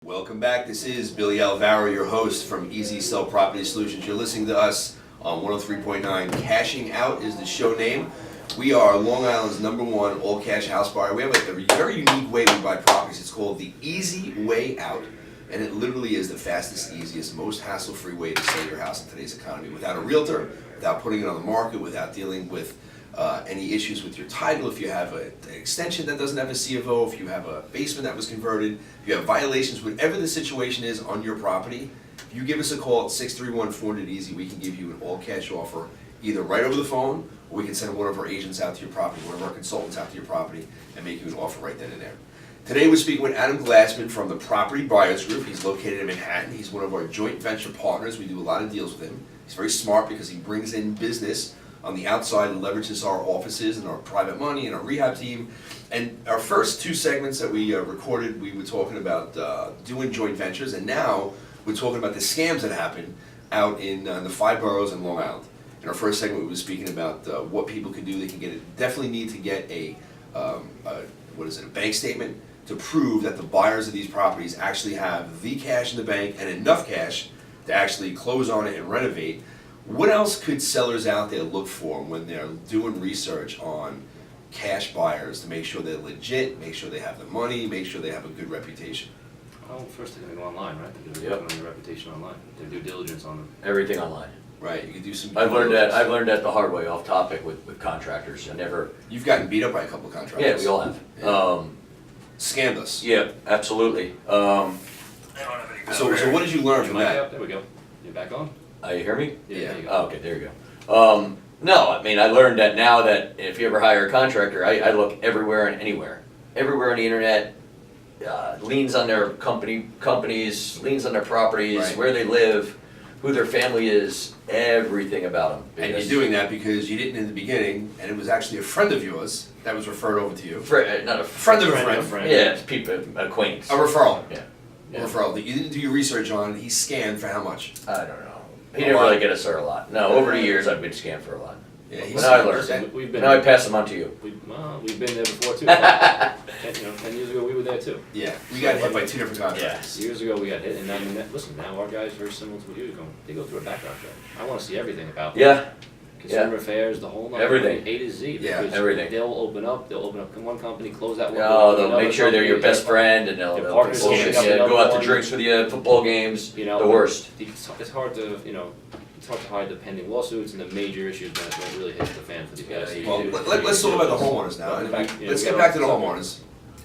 Welcome back. This is Billy Alvaro, your host from Easy Sell Property Solutions. You're listening to us on 103.9. Cashing Out is the show name. We are Long Island's #1 all-cash house buyer. We have a very unique way we buy properties. It's called the Easy Way Out, and it literally is the fastest, easiest, most hassle-free way to sell your house in today's economy without a realtor, without putting it on the market, without dealing with any issues with your title. If you have an extension that doesn't have a C of O, if you have a basement that was converted, if you have violations, whatever the situation is on your property, if you give us a call at 631-400-EASY, we can give you an all-cash offer, either right over the phone, or we can send one of our agents out to your property, one of our consultants out to your property, and make you an offer right then and there. Today we're speaking with Adam Glassman from the Property Buyers Group. He's located in Manhattan. He's one of our joint venture partners. We do a lot of deals with him. He's very smart because he brings in business on the outside and leverages our offices and our private money and our rehab team. And our first two segments that we recorded, we were talking about doing joint ventures, and now we're talking about the scams that happen out in the 5 boroughs in Long Island. In our first segment, we were speaking about what people can do. They can definitely need to get a bank statement to prove that the buyers of these properties actually have the cash in the bank and enough cash to actually close on it and renovate. What else could sellers out there look for when they're doing research on cash buyers to make sure they're legit, make sure they have the money, make sure they have a good reputation? Well, first they're going to go online, right? They're going to look on their reputation online, their due diligence on them. Everything online. Right, you can do some. I've learned that the hard way, off topic with contractors. You've gotten beat up by a couple of contractors. Yeah, we all have. Yeah. Scammed us. Yeah, absolutely. So what did you learn from that? There we go. You're back on? You hear me? Yeah. There you go. Oh, okay, there you go. No, I mean, I learned that now that if you ever hire a contractor, I look everywhere and anywhere. Everywhere on the internet, liens on their companies, liens on their properties, Right. where they live, who their family is, everything about them. And you're doing that because you didn't in the beginning, and it was actually a friend of yours that was referred over to you. Not a Friend of a friend. Yeah, it's people, acquaintance. A referral. Yeah. A referral that you didn't do your research on. He scammed for how much? I don't know. He didn't really get us there a lot. No, over the years I've been scammed for a lot. Yeah, But now I learned. Now I pass them on to you. We've been there before too. 10 years ago we were there too. Yeah, we got hit by 2 different contractors. Years ago we got hit, and I mean, listen, now our guys are very similar to what you're going. They go through a background check. I want to see everything about them. Yeah. Consumer affairs, the whole Everything. A to Z. Yeah, because everything. They'll open up one company, close that one. No, they'll make sure they're your best friend, and they'll partners bullshit scamming you, up go out to another drinks with you, football games, You know, the worst. It's hard to, it's hard to hide the pending lawsuits and the major issues when it really hits the fan for these guys. So Well, let's talk about the homeowners now. And let's get we back to the gotta- homeowners,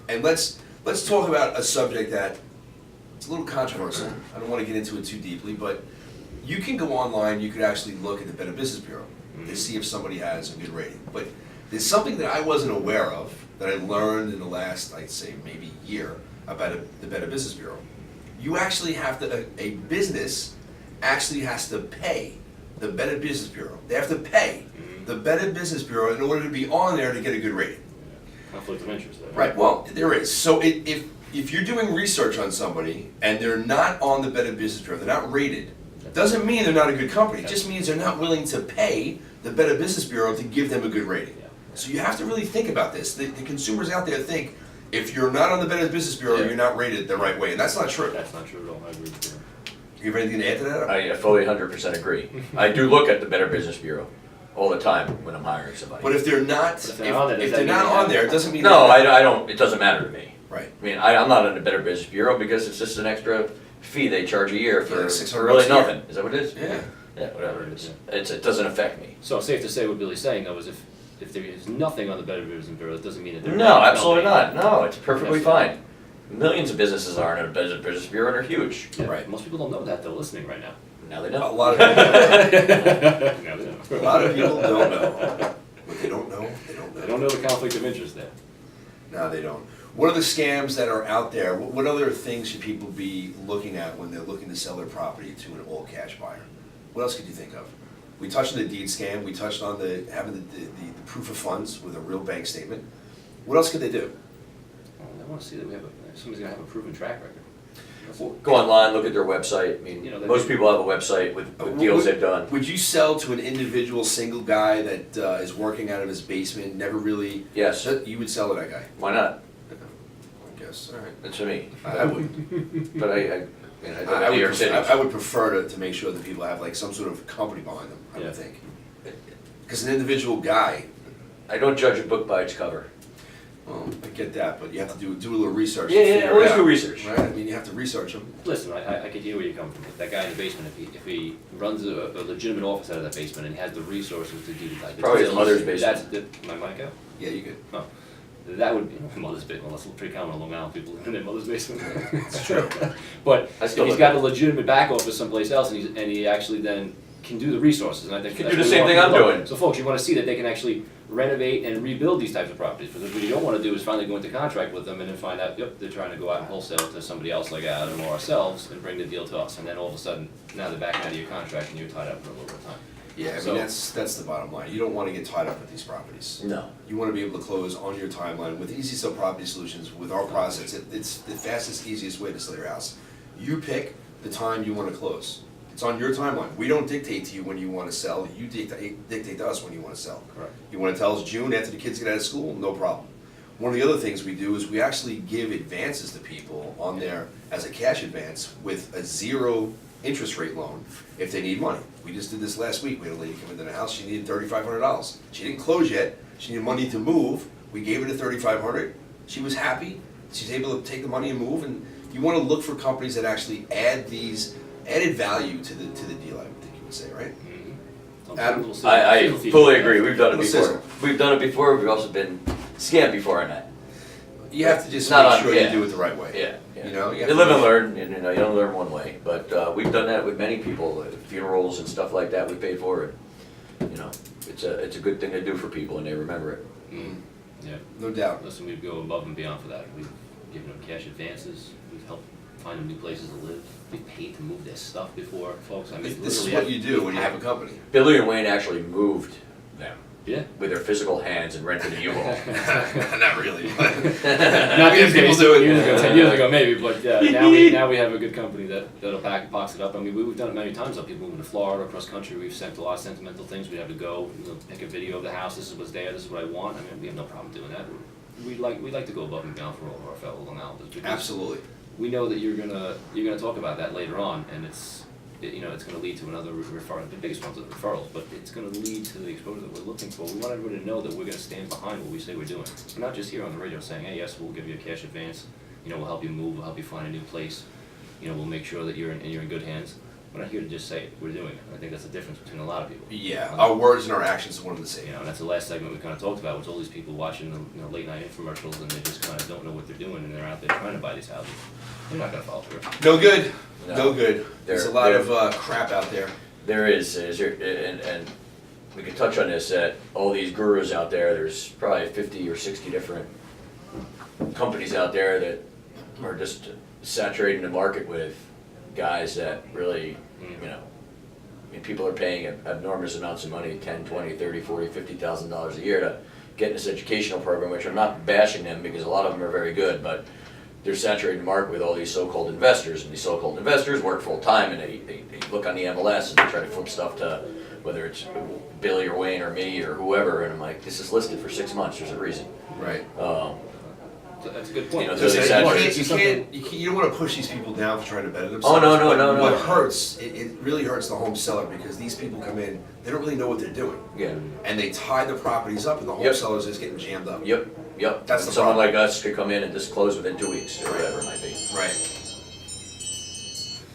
and let's talk about a subject that it's a little controversial. I don't want to get into it too deeply, but you can go online. You could actually look at the Better Business Bureau to see if somebody has a good rating. But there's something that I wasn't aware of that I learned in the last, I'd say, maybe year about the Better Business Bureau. You actually have to, a business actually has to pay the Better Business Bureau. They have to pay the Better Business Bureau in order to be on there to get a good rating. Conflict of interest there. Right, well, there is. So if you're doing research on somebody and they're not on the Better Business Bureau, they're not rated, doesn't mean they're not a good company. It just means they're not willing to pay the Better Business Bureau to give them a good rating. Yeah. So you have to really think about this. The consumers out there think if you're not on the Better Business Bureau, you're not rated the right way, and that's not true. That's not true at all. I agree with you. You have anything to add to that? I fully 100% agree. I do look at the Better Business Bureau all the time when I'm hiring somebody. But if they're not, If they're not on there, if does they're that not mean on they there, have- it doesn't mean No, they're not. I don't, it doesn't matter to me. Right. I mean, I'm not on the Better Business Bureau because it's just an extra fee they charge a year for, Yeah, $600 for really a year. nothing. Is that what it is? Yeah. Yeah, whatever it is. It doesn't affect me. So safe to say what Billy's saying though is if there is nothing on the Better Business Bureau, it doesn't mean that they're No, not a absolutely company. not. No, it's perfectly Yes. fine. Millions of businesses aren't in a Business Bureau and they're huge. Yeah, Right. Most people don't know that though, listening right now. Now they A know. lot of people, Now they know. a lot of people don't know. What they don't know, they don't know. They don't know the conflict of interest there. No, they don't. What are the scams that are out there? What other things should people be looking at when they're looking to sell their property to an all-cash buyer? What else could you think of? We touched on the deed scam. We touched on having the proof of funds with a real bank statement. What else could they do? Well, I want to see that somebody's going to have a proven track record. Go online, look at their website. I mean, You know, most people have a website with deals they've done. Would you sell to an individual single guy that is working out of his basement, never really? Yes. You would sell to that guy? Why not? Okay. guess. All right. That's for me. I wouldn't. But I live I in New York City. would prefer to make sure that people have like some sort of company behind them, I Yeah. would think. Because an individual guy, I don't judge a book by its cover. well, I get that, but you have to do a little research. Yeah, to yeah, figure it always out, do research. Right? I mean, you have to research them. Listen, I could hear where you're coming from. That guy in the basement, if he runs a legitimate office out of that basement and has the resources to do like the Probably his due mother's diligence, basement. That's my mic out? Yeah, you could. Oh, that would be mother's basement. Well, that's pretty common in Long Island. People live in their mother's basement. It's true. But I if still he's live got there. a legitimate back office someplace else, and he actually then can do the resources, and I think Can that's do the what we same want thing I'm people to know. doing. So, folks, you want to see that they can actually renovate and rebuild these types of properties. Because what you don't want to do is finally go into contract with them and then find out, yep, they're trying to go out and wholesale to somebody else like Adam or ourselves and bring the deal to us, and then all of a sudden now they're backing out of your contract and you're tied up for a little bit of time. Yeah, I So- mean, that's the bottom line. You don't want to get tied up with these properties. No. You want to be able to close on your timeline. With Easy Sell Property Solutions, with our process, it's the fastest, easiest way to sell your house. You pick the time you want to close. It's on your timeline. We don't dictate to you when you want to sell. You dictate to us when you want to sell. Correct. You want to tell us June after the kids get out of school? No problem. One of the other things we do is we actually give advances to people on there as a cash advance with a 0 interest rate loan if they need money. We just did this last week. We had a lady come into the house. She needed $3,500. She didn't close yet. She needed money to move. We gave her the $3,500. She was happy. She's able to take the money and move. And you want to look for companies that actually add these added value to the deal. I would think you would say, right? Mm-hmm. Adam, I fully agree. We've done it Little before. sizzle. We've done it before. We've also been scammed before on that. You have to just Not make on- sure yeah. you do it the right way. Yeah. You know, You have to live and make- learn, and you don't learn one way. But we've done that with many people, funerals and stuff like that. We paid for it. You know, it's a good thing to do for people, and they remember it. Mm, yeah. No doubt. Listen, we'd go above and beyond for that. We've given them cash advances. We've helped find them new places to live. We paid to move their stuff before, folks. I mean, This is literally, what you do when you have a company. Billy and Wayne actually moved them Yeah. with their physical hands and rented a U-Haul. Not really. Not Yeah, these people days, do it. years ago, 10 years ago maybe, but now we have a good company that'll box it up. I mean, we've done it many times. Though. People moving to Florida, across country, we've sent a lot of sentimental things. We have to go, take a video of the house. This is what's there. This is what I want. I mean, we have no problem doing that. We like to go above and beyond for all of our fellow Long Islanders. because Absolutely. we know that you're gonna talk about that later on, and it's gonna lead to another referral. The biggest ones are the referrals, but it's gonna lead to the exposure that we're looking for. We want everybody to know that we're gonna stand behind what we say we're doing. We're not just here on the radio saying, hey, yes, we'll give you a cash advance. We'll help you move. We'll help you find a new place. We'll make sure that you're in good hands. We're not here to just say it. We're doing it. And I think that's the difference between a lot of people. Yeah, our words and our actions are one and the same. And that's the last segment we kind of talked about, was all these people watching the late night infomercials, and they just kind of don't know what they're doing, and they're out there trying to buy these houses. They're not gonna follow through. No good. No. No good. There's a lot There- of crap out there. There is, and we could touch on this, that all these gurus out there, there's probably 50 or 60 different companies out there that are just saturating the market with guys that really, I mean, people are paying enormous amounts of money, 10, 20, 30, 40, $50,000 a year to get in this educational program, which I'm not bashing them because a lot of them are very good, but they're saturating the market with all these so-called investors, and these so-called investors work full-time, and they look on the MLS and they try to flip stuff to, whether it's Billy or Wayne or me or whoever, and I'm like, this is listed for 6 months, there's a reason. Right. So that's a good point. So they Listen, saturate. you don't want to push these people down for trying to better themselves. Oh, no, but no. What hurts, it really hurts the home seller, because these people come in, they don't really know what they're doing. Yeah, And they tie the properties up, and the home Yep. sellers just getting jammed up. yep. That's the Someone problem. like us could come in and just close within 2 weeks, or whatever it might be. Right.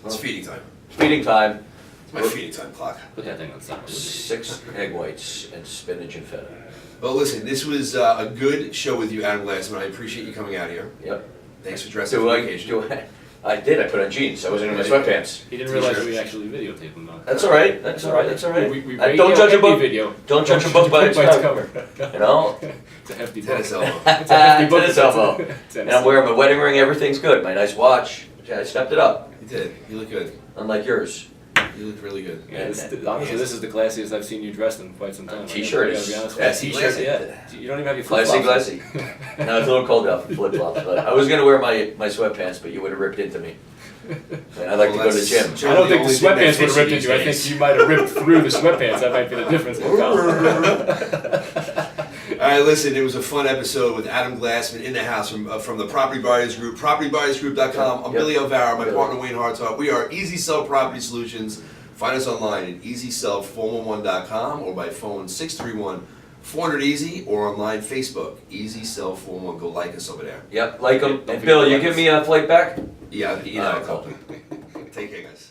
It's feeding time. Feeding time, It's my feeding time clock. Put that thing on silent. 6 egg whites and spinach and feta. Well, listen, this was a good show with you, Adam Glassman. I appreciate you coming out here. Yep. Thanks for dressing up for vacation. I did, I put on jeans, I wasn't in my sweatpants. He didn't realize we actually videotaped him though. That's all right, that's all right. We Don't judge a book, video. don't judge a book by its cover, you know? It's a hefty book. Tennis elbow. It's a hefty book. Tennis elbow. And I'm wearing my wedding ring, everything's good, my nice watch, I stepped it up, You did. You look good. unlike yours. You look really good. Yeah, honestly, this is the classiest I've seen you dressed in quite some time. T-shirt I gotta is be honest with classy, you. classy. Yeah, you don't even have your flip Glassy, flops. glassy. Now it's a little cold out for flip flops, but I was gonna wear my sweatpants, but you would have ripped into me. And I like to go to the gym. I don't think the Only thing that sweatpants would fits have ripped you into you. I these think days. you might have ripped through the sweatpants. That might be the difference in the color. right, listen, it was a fun episode with Adam Glassman in the house from the Property Buyers Group, propertybuyers.group.com. I'm Yep. Billy Alvaro, my Billy. partner Wayne Hartog. We are Easy Sell Property Solutions. Find us online at easysell411.com or by phone 631-400-EASY or online Facebook, Easy Sell 411. Go like us over there. Yep, like them. Don't And forget Bill, to you like give us. me a flight back? Yeah, you All know, right, cool. Take care, guys.